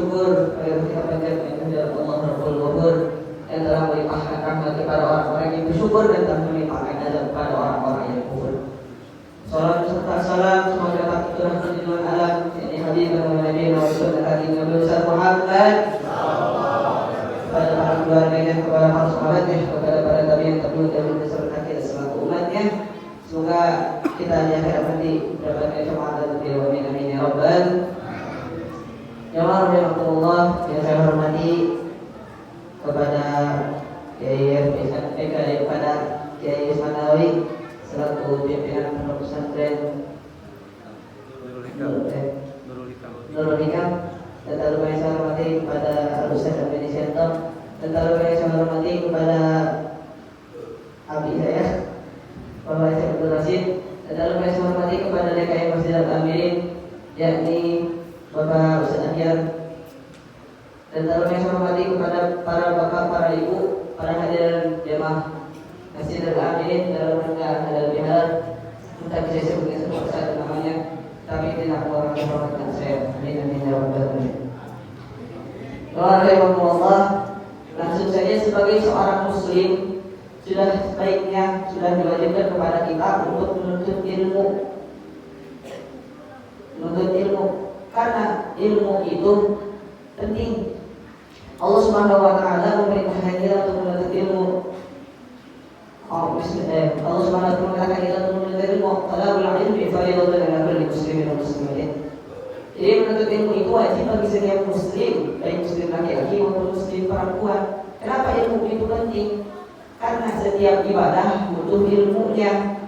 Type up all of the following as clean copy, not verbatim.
syukur kita panjatkan kepada Allah Rabbul Ghafur yang telah melimpahkan rahmat kepada orang-orang yang bersyukur dan telah melimpahkan azab kepada orang-orang yang kufur. Salam serta salam semoga dapat turun ke junjungan alam ini Habibur Nabi Rasulullah Nabi Muhammad kepada para keluarganya, kepada para sahabatnya, kepada para tabi'in tabi'in beserta kita selaku umatnya. Semoga kita di akhirat nanti mendapatkan syafaat dari amin amin ya rabbal. Jamaah rahimakumullah, yang saya hormati kepada kepada Kiai Ismanawi selaku pimpinan Pondok Pesantren Nurul Hikam, dan tak lupa yang saya hormati kepada Al-Ustaz Administrator, dan tak lupa yang saya hormati kepada abdi saya Bapak Syekh Abdul Rashid, dan tak lupa yang saya hormati kepada DKM Masjid Al-Amirin yakni Bapak Ustaz Ahyar, dan tak lupa yang saya hormati kepada para bapak, para ibu, para hadirin jemaah Masjid Al-Amirin dalam rangka halal bihar. Entah bisa sebutkan semua satu namanya, tapi tidak orang yang hormatkan saya. Amin amin ya rabbal alamin. Waalaikumsalam. Langsung saja, sebagai seorang muslim sudah sebaiknya sudah diwajibkan kepada kita untuk menuntut ilmu. Menuntut ilmu karena ilmu itu penting. Allah Subhanahu wa taala memerintahkan kita untuk menuntut ilmu. Allah Subhanahu wa taala memerintahkan kita untuk menuntut ilmu. Talabul ilmi fardhun 'ala kulli muslimin wa muslimatin. Jadi menuntut ilmu itu wajib bagi setiap muslim, baik muslim laki-laki maupun muslim perempuan. Kenapa ilmu itu penting? Karena setiap ibadah butuh ilmunya.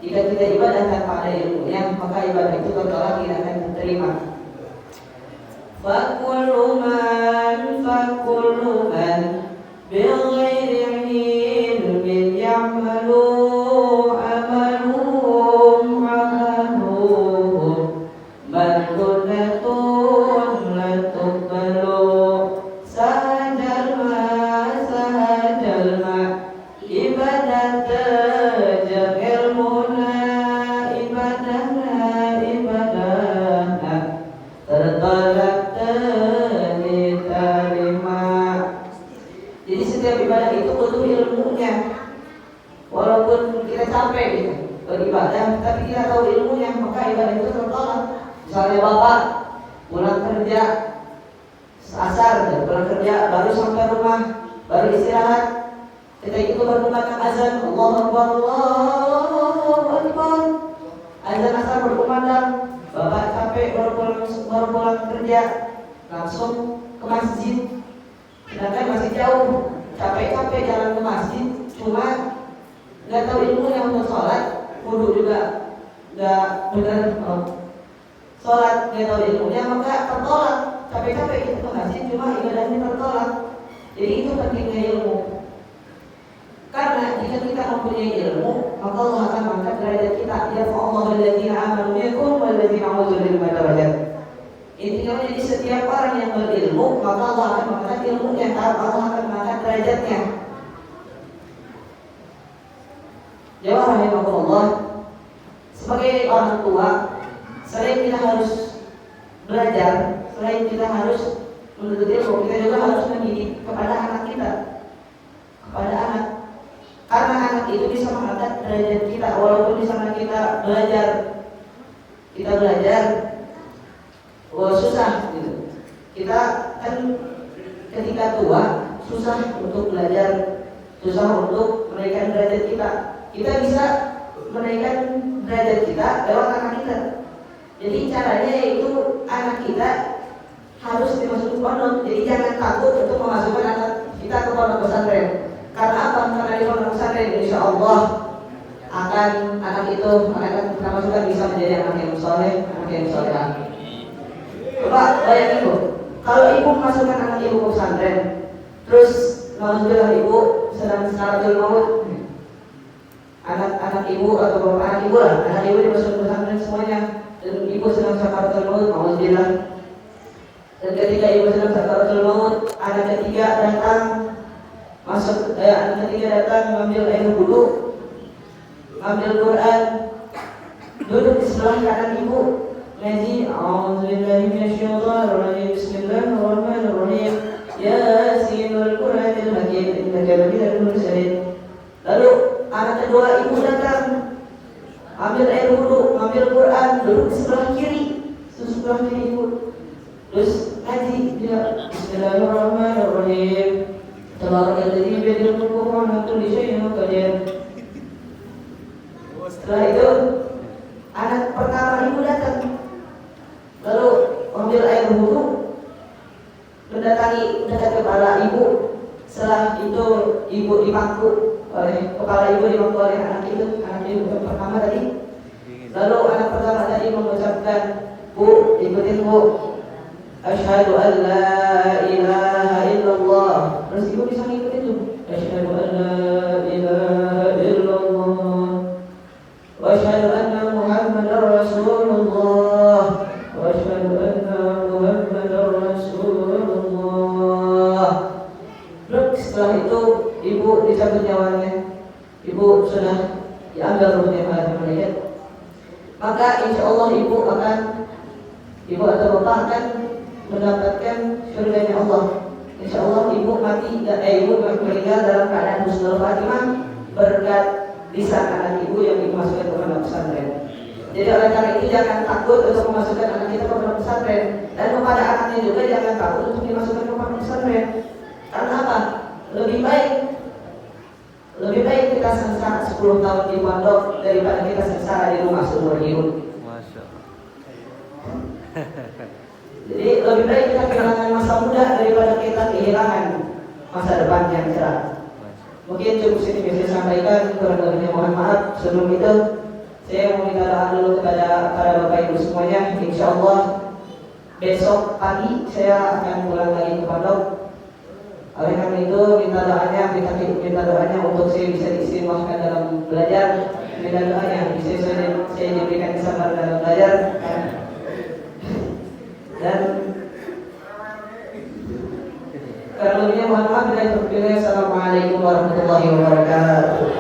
Jika kita ibadah tanpa ada ilmunya, maka ibadah itu tertolak, tidak akan diterima. Fakullu man bighairi ilmin ya'malu amaluhum malkunatun la tuqbalu sahajal ma ibadat ilmuna ibadahna tertolak diterima. Jadi setiap ibadah itu butuh ilmunya. Walaupun kita capek gitu beribadah, tapi kita tahu ilmunya, maka ibadah itu tertolak. Misalnya bapak pulang kerja asar, pulang kerja baru sampai rumah, baru istirahat, ketika itu berkumandang azan, Allahu Akbar, Allahu Akbar, azan asar berkumandang, bapak capek baru pulang kerja, langsung ke masjid. Sedangkan masih jauh, capek-capek jalan ke masjid, cuma nggak tahu ilmunya untuk sholat, wudu juga nggak benar, sholat nggak tahu ilmunya, maka tertolak. Capek-capek kita ke masjid, cuma ibadahnya tertolak. Jadi itu pentingnya ilmu. Karena jika kita mempunyai ilmu, maka Allah akan mengangkat derajat kita. Yarfa'ullahu alladziina aamanu minkum walladziina utul ilma darajat. Intinya, jadi setiap orang yang berilmu, maka Allah akan mengangkat ilmunya, Allah akan mengangkat derajatnya. Jawab rahimahullah, sebagai orang tua, selain kita harus belajar, selain kita harus menuntut ilmu, kita juga harus mendidik kepada anak kita, kepada anak. Karena anak itu bisa mengangkat derajat kita. Walaupun misalnya kita belajar susah gitu. Kita kan ketika tua susah untuk belajar, susah untuk menaikkan derajat kita. Kita bisa menaikkan derajat kita lewat anak kita. Jadi caranya yaitu anak kita harus dimasukkan pondok. Jadi jangan takut untuk memasukkan anak kita ke pondok pesantren. Karena apa? Karena di pondok pesantren insya Allah akan anak itu akan kita masukkan bisa menjadi anak yang soleh, anak yang solehah. Coba bayangin Bu, kalau ibu memasukkan anak ibu ke pesantren, terus alhamdulillah ibu sedang sakaratul maut, anak ibu atau bapak anak ibu lah, anak ibu dimasukkan ke pesantren semuanya, dan ibu sedang sakaratul maut, alhamdulillah. Dan ketika ibu sedang sakaratul maut, anak ketiga datang anak ketiga datang mengambil air wudu, mengambil Quran, duduk di sebelah kanan ibu, ngaji. A'udzubillahi minasyaitonirrajim. Bismillahirrahmanirrahim. Terus ngaji dia Bismillahirrahmanirrahim. Tabarakalladzii biyadihil mulku wa huwa 'alaa kulli syai'in qadir. Setelah itu anak pertama ibu datang, lalu ambil air wudhu, mendatangi dekat kepala ibu. Setelah itu ibu dimangku oleh kepala ibu dimangku oleh anak ibu yang pertama tadi. Lalu anak pertama tadi mengucapkan, Bu, ikutin Bu, Asyhadu an la ilaha illallah. Terus ibu bisa ngikutin tuh, Asyhadu an la ilaha illallah wa asyhadu anna Muhammadar Rasulullah wa asyhadu anna Muhammadar Rasulullah. Terus setelah itu ibu dicabut nyawanya, ibu sudah diambil ruhnya oleh malaikat. Maka insya Allah ibu atau bapak akan mendapatkan surganya Allah. Insya Allah ibu meninggal dalam keadaan husnul khatimah berkat lisan anak ibu yang dimasukkan ke pondok pesantren. Jadi oleh karena itu jangan takut untuk memasukkan anak kita ke pondok pesantren, dan kepada anaknya juga jangan takut untuk dimasukkan ke pondok pesantren. Karena apa? Lebih baik kita sengsara 10 tahun di pondok daripada kita sengsara di rumah seumur hidup. Jadi lebih baik kita kehilangan masa muda daripada kita kehilangan masa depan yang cerah. Mungkin cukup sini bisa saya sampaikan, kurang lebihnya mohon maaf. Sebelum itu saya mau minta doa dulu kepada para bapak ibu semuanya. Insya Allah besok pagi saya akan pulang lagi ke pondok. Oleh karena itu minta doanya untuk saya bisa diistimewakan dalam belajar. Minta doanya bisa saya diberikan kesabaran dalam belajar. Dan kalau lebihnya mohon maaf. Assalamualaikum warahmatullahi wabarakatuh.